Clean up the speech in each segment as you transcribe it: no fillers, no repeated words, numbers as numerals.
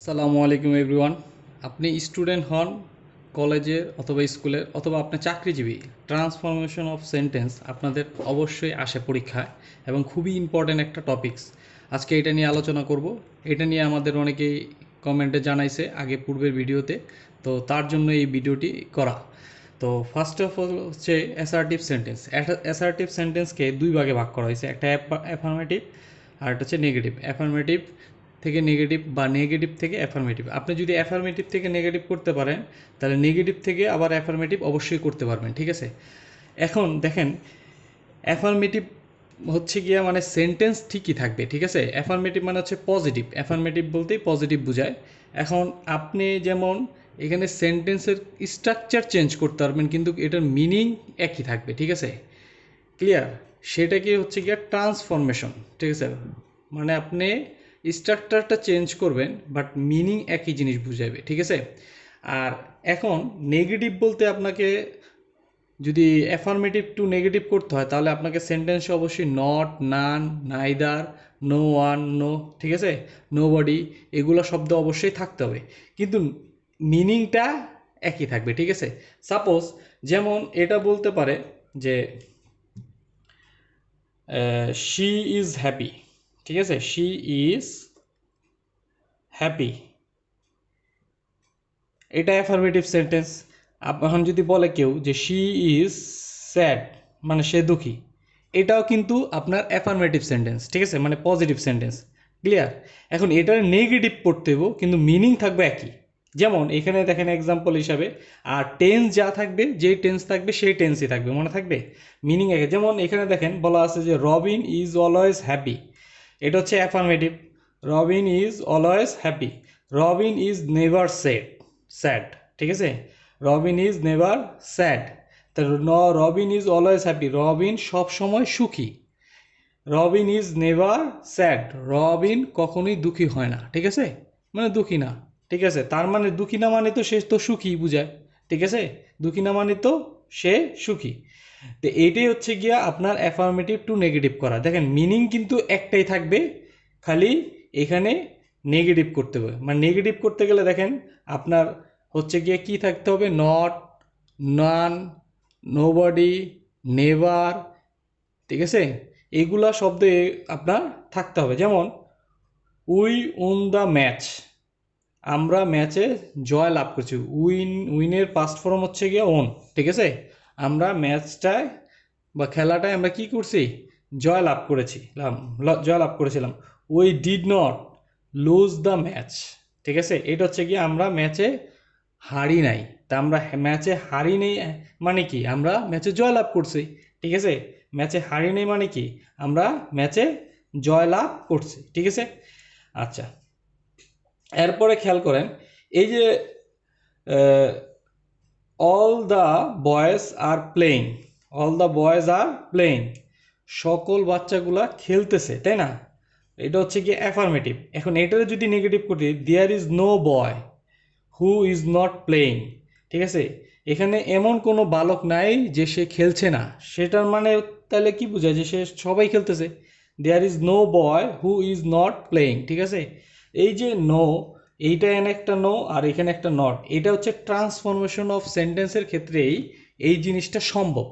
আসসালামু আলাইকুম এভরিওয়ান। আপনি স্টুডেন্ট হন কলেজের অথবা স্কুলের অথবা আপনি চাকরিজীবী, ট্রান্সফরমেশন অফ সেন্টেন্স আপনাদের অবশ্যই আসে পরীক্ষায় এবং খুবই ইম্পর্ট্যান্ট একটা টপিকস। আজকে এটা নিয়ে আলোচনা করব। এটা নিয়ে আমাদের অনেকেই কমেন্টে জানাইছে আগে পূর্বের ভিডিওতে, তো তার জন্য এই ভিডিওটি করা। তো ফার্স্ট অফ অল হচ্ছে অ্যাসার্টিভ সেন্টেন্স। অ্যাসার্টিভ সেন্টেন্সকে দুই ভাগে ভাগ করা হয়েছে, একটা অ্যাফার্মেটিভ আর একটা হচ্ছে নেগেটিভ। অ্যাফার্মেটিভ থেকে নেগেটিভ বা নেগেটিভ থেকে অ্যাফার্মেটিভ। আপনি যদি অ্যাফার্মেটিভ থেকে নেগেটিভ করতে পারেন তাহলে নেগেটিভ থেকে আবার অ্যাফার্মেটিভ অবশ্যই করতে পারবেন, ঠিক আছে। এখন দেখেন, অ্যাফার্মেটিভ হচ্ছে গিয়া মানে সেন্টেন্স ঠিকই থাকবে, ঠিক আছে। অ্যাফার্মেটিভ মানে হচ্ছে পজিটিভ, অ্যাফার্মেটিভ বলতেই পজিটিভ বোঝায়। এখন আপনি যেমন এখানে সেন্টেন্সের স্ট্রাকচার চেঞ্জ করতে পারবেন কিন্তু এটার মিনিং একই থাকবে, ঠিক আছে, ক্লিয়ার। সেটাকে হচ্ছে গিয়া ট্রান্সফরমেশন, ঠিক আছে। মানে আপনি স্ট্রাকচারটা চেঞ্জ করবেন বাট মিনিং একই জিনিস বুঝাবে, ঠিক আছে। আর এখন নেগেটিভ বলতে আপনাকে যদি অ্যাফার্মেটিভ টু নেগেটিভ করতে হয় তাহলে আপনাকে সেন্টেন্সে অবশ্যই not, none, neither, no one, no, ঠিক আছে, নো বডি, এগুলো শব্দ অবশ্যই থাকতে হবে কিন্তু মিনিংটা একই থাকবে, ঠিক আছে। সাপোজ যেমন এটা বলতে পারে যে শি ইজ হ্যাপি, ঠিক আছে, শি ইজ হ্যাপি, এটা অ্যাফার্মেটিভ সেন্টেন্স। এখন যদি বলে কেউ যে শি ইজ স্যাড, মানে সে দুঃখী, এটাও কিন্তু আপনার অ্যাফার্মেটিভ সেন্টেন্স, ঠিক আছে, মানে পজিটিভ সেন্টেন্স, ক্লিয়ার। এখন এটার নেগেটিভ পড়তে হবো কিন্তু মিনিং থাকবে একই। যেমন এখানে দেখেন এক্সাম্পল হিসাবে, আর টেন্স যা থাকবে, যে টেন্স থাকবে সেই টেন্সই থাকবে, মনে থাকবে, মিনিং একে। যেমন এখানে দেখেন বলা আছে যে রবিন ইজ অলওয়েজ হ্যাপি, এটা হচ্ছে affirmative. Robin is always happy, Robin is never sad, ঠিক আছে, রবিন ইজ নেভার স্যাড। তা Robin is always happy, Robin সব সময় সুখী। Robin is never sad, Robin কখনোই দুঃখী হয় না, ঠিক আছে, মানে দুঃখী না, ঠিক আছে। তার মানে দুঃখী না মানে তো সে তো সুখী বুঝায়, ঠিক আছে, দুঃখী না মানে তো সে সুখী। তো এইটাই হচ্ছে গিয়া আপনার অ্যাফার্মেটিভ টু নেগেটিভ করা। দেখেন মিনিং কিন্তু একটাই থাকবে, খালি এখানে নেগেটিভ করতে হবে। মানে নেগেটিভ করতে গেলে দেখেন আপনার হচ্ছে গিয়ে কি থাকতে হবে, নট, নান, নোবডি, নেভার, ঠিক আছে, এগুলা শব্দে আপনার থাকতে হবে। যেমন উই উন দ্য ম্যাচ, আমরা ম্যাচে জয় লাভ করছি। উইনের পাস্ট ফর্ম হচ্ছে গিয়ে ওন, ঠিক আছে, আমরা ম্যাচটায় বা খেলাটায় আমরা কি করছি, জয় লাভ করেছিলাম, জয় লাভ করেছিলাম। We did not lose the match, ঠিক আছে, এটা হচ্ছে কি আমরা ম্যাচে হারি নাই। তা আমরা ম্যাচে হারি নেই মানে কি, আমরা ম্যাচে জয় লাভ করছি, ঠিক আছে। ম্যাচে হারি নেই মানে কি, আমরা ম্যাচে জয় লাভ করছি, ঠিক আছে। আচ্ছা, এরপরে খেয়াল করেন এই যে all the boys are playing, all the boys are playing, সকল বাচ্চাগুলা খেলতেছে, তাই না, এটা হচ্ছে কি অ্যাফার্মেটিভ। এখন এটারে যদি নেগেটিভ করি, there is no boy who is not playing, ঠিক আছে, এখানে এমন কোনো বালক নাই যে সে খেলছে না, সেটার মানে তাহলে কি বোঝায় যে সে সবাই খেলতেছে। There is no boy who is not playing, ঠিক আছে। এই যে নো, এইটা এনে একটা নো আর এখানে একটা নট, এটা হচ্ছে ট্রান্সফরমেশন অফ সেন্টেন্সের ক্ষেত্রেই এই জিনিসটা সম্ভব,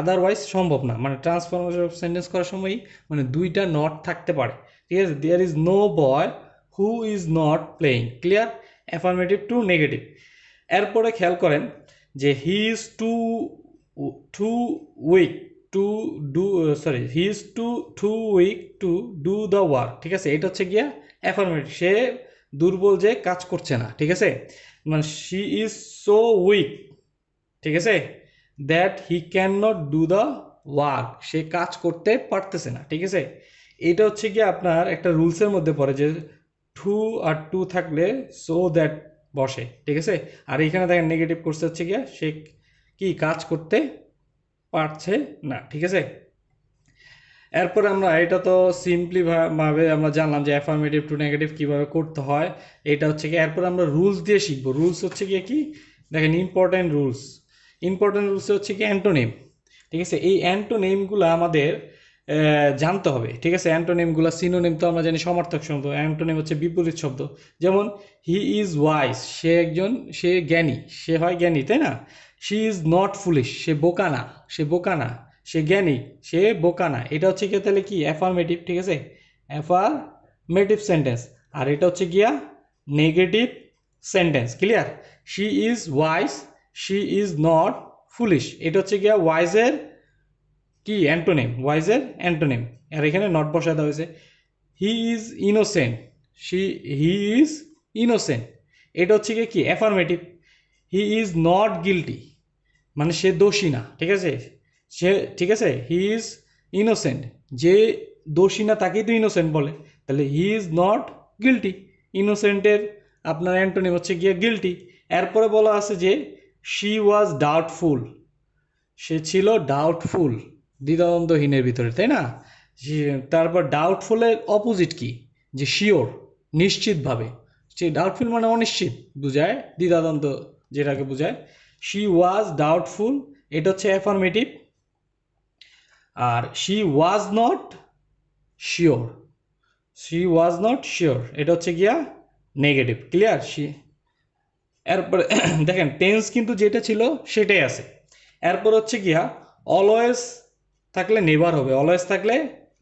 আদারওয়াইজ সম্ভব না। মানে ট্রান্সফরমেশন অফ সেন্টেন্স করার সময় মানে দুইটা নট থাকতে পারে, ঠিক আছে। There is no boy who is not playing, clear, affirmative to negative. এরপরে খেয়াল করেন যে he is too weak to do, sorry, he is too weak to do the work, ঠিক আছে, এটা হচ্ছে গিয়া অ্যাফার্মেটিভ, সে দুর্বল যে কাজ করছে না, ঠিক আছে। মানে শি ইজ সো উইক, ঠিক আছে, that he can not do the work, সে কাজ করতে পারতেছে না, ঠিক আছে। এটা হচ্ছে কি আপনার একটা রুলসের মধ্যে পড়ে যে টু আর টু থাকলে সো দ্যাট বসে, ঠিক আছে। আর এখানে দেখেন নেগেটিভ করছে হচ্ছে গিয়া সে কি কাজ করতে পারছে না, ঠিক আছে। এরপর আমরা এটা তো সিম্পলি ভাবে আমরা জানলাম যে অ্যাফার্মেটিভ টু নেগেটিভ কীভাবে করতে হয়, এটা হচ্ছে কি। এরপর আমরা রুলস দিয়ে শিখবো। রুলস হচ্ছে গিয়ে কি, দেখেন ইম্পর্টেন্ট রুলস, ইম্পর্টেন্ট রুলস হচ্ছে কি অ্যান্টোনিম, ঠিক আছে। এই অ্যান্টোনিমগুলো আমাদের জানতে হবে, ঠিক আছে। অ্যান্টোনিমগুলো, সিনোনিম তো আমরা জানি সমার্থক শব্দ, অ্যান্টোনিম হচ্ছে বিপরীত শব্দ। যেমন হি ইজ ওয়াইজ, সে জ্ঞানী, সে হয় জ্ঞানী, তাই না। শি ইজ নট ফুলিশ, সে বোকা না, সে জ্ঞানী, সে বোকা না। এটা হচ্ছে গিয়ে তাহলে কি অ্যাফার্মেটিভ, ঠিক আছে, অ্যাফার্মেটিভ সেন্টেন্স। আর এটা হচ্ছে গিয়া negative sentence. Clear? She is wise, she is not foolish, এটা হচ্ছে গিয়া ওয়াইজের কি অ্যান্টোনিম, ওয়াইজের অ্যান্টোনিম। আর এখানে নট বসাতে হয়েছে। He is innocent, he is innocent, এটা হচ্ছে গিয়ে কি affirmative. He is not guilty, মানে সে দোষী না, ঠিক আছে, ঠিক আছে। হি ইজ ইনোসেন্ট, যে দোষী না তাকেই তো ইনোসেন্ট বলে, তাহলে হি ইজ নট গিলটি। ইনোসেন্টের আপনার অ্যান্টোনিম হচ্ছে গিয়ে গিলটি। এরপরে বলা আছে যে শি ওয়াজ ডাউটফুল, সে ছিল ডাউটফুল, দ্বিধাদ্বন্দ্বহীনের ভিতরে, তাই না। তারপর ডাউটফুলের অপোজিট কি, যে শিওর, নিশ্চিতভাবে। সে ডাউটফুল মানে অনিশ্চিত বুঝায়, দ্বিধাদ্বন্দ্ব যেটাকে বোঝায়। শি ওয়াজ ডাউটফুল, এটা হচ্ছে অ্যাফার্মেটিভ। আর শি ওয়াজ নট শিওর, এটা হচ্ছে গিয়া নেগেটিভ। ক্লিয়ার? এরপরে দেখেন টেন্স কিন্তু যেটা ছিল সেটাই আছে। এরপর হচ্ছে গিয়া অলওয়েজ থাকলে নেভার হবে, অলওয়েজ থাকলে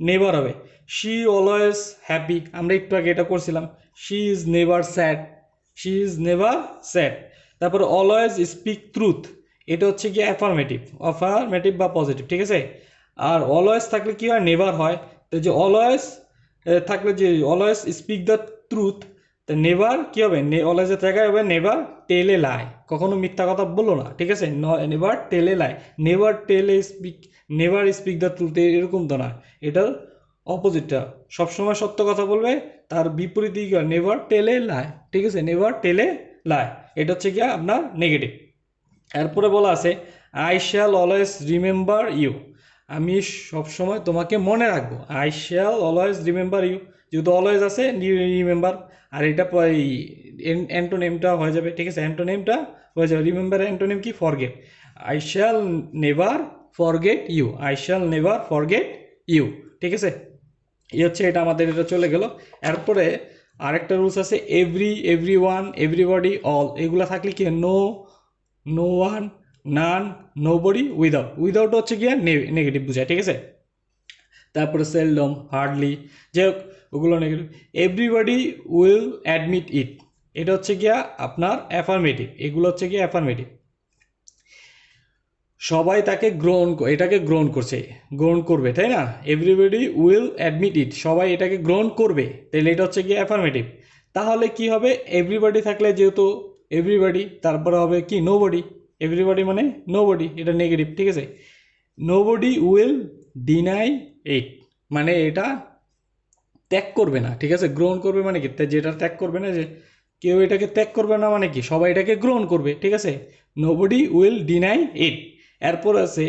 নেভার হবে। শি অলওয়েজ হ্যাপি, আমরা একটু আগে এটা করছিলাম। শি ইজ নেভার স্যাড, তারপর অলওয়েজ স্পিক ট্রুথ, এটা হচ্ছে গিয়ে অ্যাফার্মেটিভ বা পজিটিভ, ঠিক আছে। আর অলওয়েজ থাকলে কি হয়, নেভার হয়। তো যে অলওয়েজ থাকলে যে অলওয়েজ স্পিক দ্য ট্রুথ, তো নেভার কি হবে, অলওয়েজের জায়গায় হবে নেভার টেল এ লাই, কখনো মিথ্যা কথা বললো না, ঠিক আছে। Never tell a lie, never speak the truth, এরকম তো না, এটা অপোজিটটা, সবসময় সত্য কথা বলবে, তার বিপরীত দিকে নেভার টেল এ লাই, ঠিক আছে, নেভার টেল এ লাই, এটা হচ্ছে গিয়ে আপনার নেগেটিভ। এরপরে বলা আছে I shall always remember you, আমি সবসময় তোমাকে মনে রাখবো। I shall always remember you, যেহেতু অলওয়েজ আছে, রিমেম্বার, আর এটা অ্যান্টোনেমটা হয়ে যাবে, ঠিক আছে, অ্যান্টোনেমটা হয়ে যাবে। রিমেম্বার অ্যান্টোনেম কি, forget. I shall never forget you, ঠিক আছে। হচ্ছে এটা আমাদের এটা চলে গেল। এরপরে আরেকটা রুলস আছে এভরি ওয়ান, এভরিবডি, অল, এগুলো থাকলে কি নো ওয়ান, নান, নোবডি, উইদাউট হচ্ছে গিয়ে নেগেটিভ বোঝায়, ঠিক আছে। তারপরে সেলডম, হার্ডলি, যে ওগুলো নেগেটিভ। এভরিবডি উইল অ্যাডমিট ইট, এটা হচ্ছে গিয়া আপনার অ্যাফার্মেটিভ, এগুলো হচ্ছে গিয়ে অ্যাফার্মেটিভ। সবাই এটাকে গ্রহণ করবে, তাই না। এভরিবডি উইল অ্যাডমিট ইট, সবাই এটাকে গ্রহণ করবে, তাহলে এটা হচ্ছে গিয়ে অ্যাফার্মেটিভ। তাহলে কি হবে, এভরিবডি থাকলে যেহেতু এভরিবডি, তারপরে হবে কি নোবডি, এভরিবডি মানে নোবডি, এটা নেগেটিভ, ঠিক আছে। নোবডি উইল ডিনাই ইট, মানে এটা ত্যাগ করবে না, ঠিক আছে। গ্রহণ করবে মানে কি, যেটা ত্যাগ করবে না, যে কেউ এটাকে ত্যাগ করবে না মানে কি, সবাই এটাকে গ্রহণ করবে, ঠিক আছে। নোবডি উইল ডিনাই ইট। এরপর আছে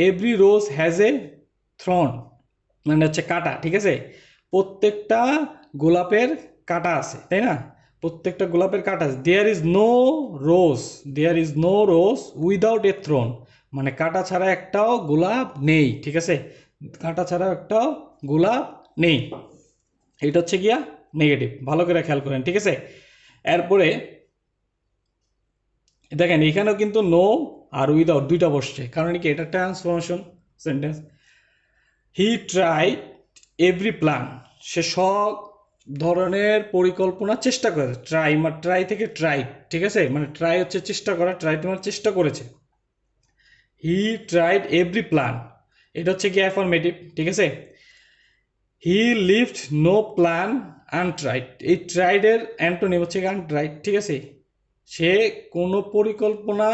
every rose has a thorn, মানে হচ্ছে কাঁটা, ঠিক আছে। প্রত্যেকটা গোলাপের কাঁটা আছে, তাই না, প্রত্যেকটা গোলাপের কাঁটা আছে। There is no rose without a thorn, মানে কাঁটা ছাড়া একটাও গোলাপ নেই, ঠিক আছে, কাঁটা ছাড়া একটাও গোলাপ নেই, এটা হচ্ছে গিয়া নেগেটিভ, ভালো করে খেয়াল করেন, ঠিক আছে। এরপরে দেখেন এখানেও কিন্তু নো আর উইদাউট দুইটা বসছে, কারণ কি, এটা transformation sentence. He tried every plan, সে সব ধরনের পরিকল্পনা চেষ্টা করেছে। ট্রাই থেকে ট্রাই, ঠিক আছে, মানে ট্রাই হচ্ছে চেষ্টা করা, ট্রাই তোমার চেষ্টা করেছে। হি ট্রাইড এভরি প্ল্যান, এটা হচ্ছে কি অ্যাফার্মেটিভ, ঠিক আছে। He lived no plan untried, এই ট্রাইডের অ্যান্টোনিম হচ্ছে আনট্রাইড, ঠিক আছে। সে কোনো পরিকল্পনা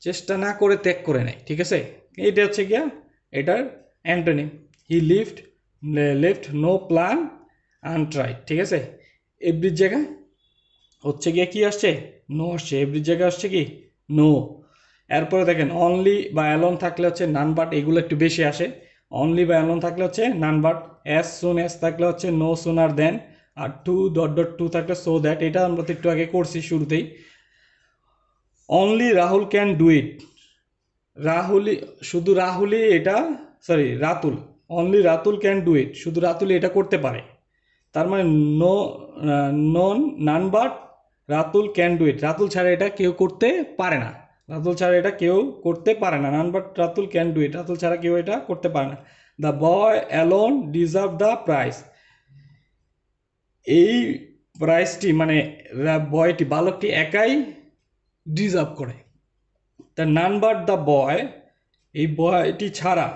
চেষ্টা না করে ত্যাগ করে নেয়, ঠিক আছে, এটা হচ্ছে গিয়া এটার antonym. He left no plan untried, ঠিক আছে। এভরির জায়গায় হচ্ছে গিয়ে কি আসছে, নো আসছে, এভরির জায়গায় আসছে কি, নো। এরপরে দেখেন অনলি বা অ্যালোন থাকলে হচ্ছে নান বাট, এগুলো একটু বেশি আসে। অনলি বা অ্যালোন থাকলে হচ্ছে none but, as soon as থাকলে হচ্ছে নো সুনার দেন, আর টু থাকলে সো দ্যাট, এটা আমরা তো একটু আগে করছি শুরুতেই। Only Rahul can do it, শুধু রাহুলই এটা, sorry Ratul, only Ratul can do it, শুধু রাতুল এটা করতে পারে। তার মানে no none but Ratul can do it, Ratul ছাড়া এটা কেউ করতে পারে না, রাতুল ছাড়া এটা কেউ করতে পারে না। নান but Ratul can do it, Ratul ছাড়া কেউ এটা করতে পারে না। The boy alone deserve the prize, এই প্রাইজটি মানে বয়টি বালকটি একাই ডিজার্ভ করে। দ্য নান বাট দ্য বয়, এই বয়টি ছাড়া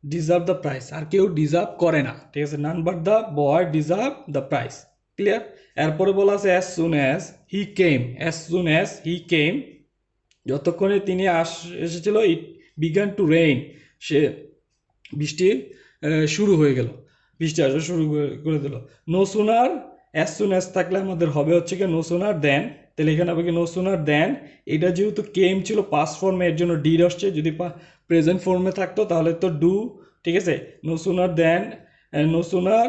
ডিজার্ভ দ্য প্রাইস, আর কেউ ডিজার্ভ করে না, ঠিক আছে। None but the boy deserve the prize, clear. এরপরে বলা আছে as soon as he came, as soon as he came, যতক্ষণে তিনি এসেছিল, ইট বিগান টু রেইন, সে বৃষ্টি শুরু হয়ে গেল, বৃষ্টি আসা শুরু করে দিল। No sooner, as soon as থাকলে আমাদের হবে হচ্ছে কি নো সুনার দেন, তাহলে এখানে হবে কি নো সুনার দেন। এটা যেহেতু কেম ছিল পাস্ট ফর্মে, এর জন্য ডিড আসছে, যদি প্রেজেন্ট ফর্মে থাকতো তাহলে তো ডু, ঠিক আছে। No sooner then, no sooner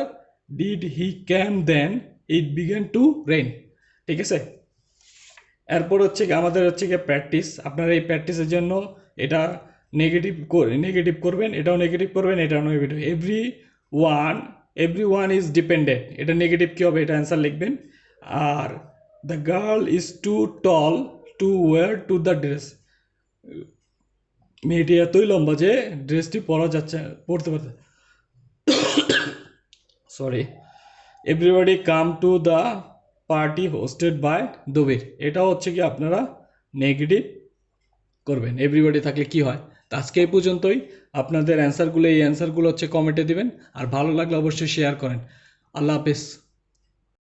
did he came then it began to rain, ঠিক আছে। এরপর হচ্ছে কি আমাদের হচ্ছে কি প্র্যাকটিস, আপনারা এই প্র্যাকটিসের জন্য এটা নেগেটিভ করবেন, এটাও নেগেটিভ করবেন, এটাও negative. Every one is dependent, এটা নেগেটিভ কী হবে, এটা অ্যান্সার লিখবেন। আর the girl is too tall to wear to the dress, মেয়েটি এতই লম্বা যে ড্রেসটি পরতে পারছে, sorry. Everybody come to the party hosted by Dabir, এটাও হচ্ছে কি আপনারা নেগেটিভ করবেন, এভরিবডি থাকলে কি হয়। তো আজকে এই পর্যন্তই, আপনাদের অ্যান্সারগুলো, এই অ্যান্সারগুলো হচ্ছে কমেন্টে দিবেন, আর ভালো লাগলে অবশ্যই শেয়ার করেন। আল্লাহ হাফেজ।